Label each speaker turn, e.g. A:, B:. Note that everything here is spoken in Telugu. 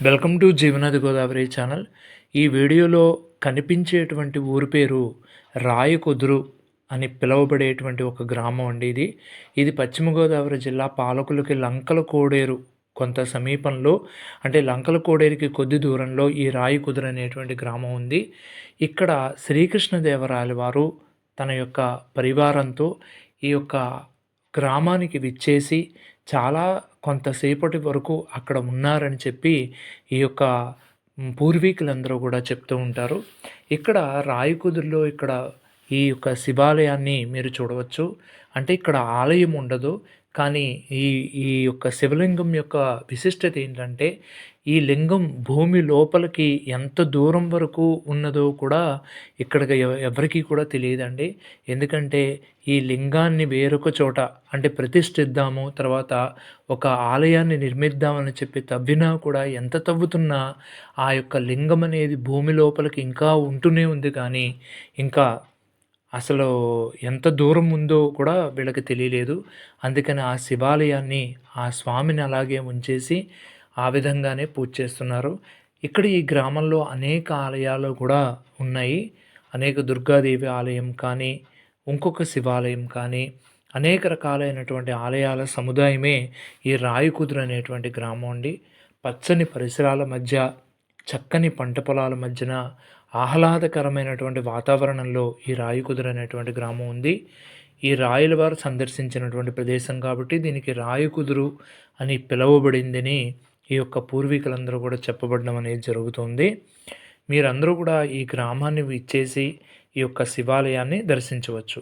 A: Welcome to Jeevanadi Godavari channel. ఈ వీడియోలో కనిపించేటువంటి ఊరి పేరు రాయకుదురు అని పిలువబడేటువంటి ఒక గ్రామం అండి ఇది. ఇది పశ్చిమ గోదావరి జిల్లా పాలకులకి లంకల కోడేరు కొంత సమీపంలో, అంటే లంకల కోడేరుకి కొద్ది దూరంలో ఈ రాయకుదురు అనేటువంటి గ్రామం ఉంది. ఇక్కడ శ్రీకృష్ణదేవరాయల వారు తన యొక్క పరివారంతో ఈ యొక్క గ్రామానికి విచ్చేసి చాలా కొంతసేపటి వరకు అక్కడ ఉన్నారని చెప్పి ఈ యొక్క పూర్వీకులందరూ కూడా చెప్తూ ఉంటారు. ఇక్కడ రాయకుదురులో ఇక్కడ ఈ యొక్క శివాలయాన్ని మీరు చూడవచ్చు. అంటే ఇక్కడ ఆలయం ఉండదు. కానీ ఈ ఈ యొక్క శివలింగం యొక్క విశిష్టత ఏంటంటే, ఈ లింగం భూమి లోపలికి ఎంత దూరం వరకు ఉన్నదో కూడా ఇక్కడికి ఎవరికీ కూడా తెలియదండి. ఎందుకంటే ఈ లింగాన్ని వేరొక చోట అంటే ప్రతిష్ఠిద్దాము, తర్వాత ఒక ఆలయాన్ని నిర్మిద్దామని చెప్పి తవ్వినా కూడా ఎంత తవ్వుతున్నా ఆ యొక్క లింగం అనేది భూమి లోపలికి ఇంకా ఉంటూనే ఉంది. కానీ ఇంకా అసలు ఎంత దూరం ఉందో కూడా వీళ్ళకి తెలియలేదు. అందుకని ఆ శివాలయాన్ని, ఆ స్వామిని అలాగే ఉంచేసి ఆ విధంగానే పూజ చేస్తున్నారు. ఇక్కడ ఈ గ్రామంలో అనేక ఆలయాలు కూడా ఉన్నాయి. అనేక దుర్గాదేవి ఆలయం కానీ, ఇంకొక శివాలయం కానీ, అనేక రకాలైనటువంటి ఆలయాల సముదాయమే ఈ రాయకుదురు అనేటువంటి గ్రామం అండి. పచ్చని పరిసరాల మధ్య, చక్కని పంట పొలాల మధ్యన ఆహ్లాదకరమైనటువంటి వాతావరణంలో ఈ రాయకుదురు అనేటువంటి గ్రామం ఉంది. ఈ రాయల వారు సందర్శించినటువంటి ప్రదేశం కాబట్టి దీనికి రాయకుదురు అని పిలువబడిందని ఈ యొక్క పూర్వీకులందరూ కూడా చెప్పబడడం అనేది జరుగుతుంది. మీరందరూ కూడా ఈ గ్రామాన్ని విచ్చేసి ఈ యొక్క శివాలయాన్ని దర్శించవచ్చు.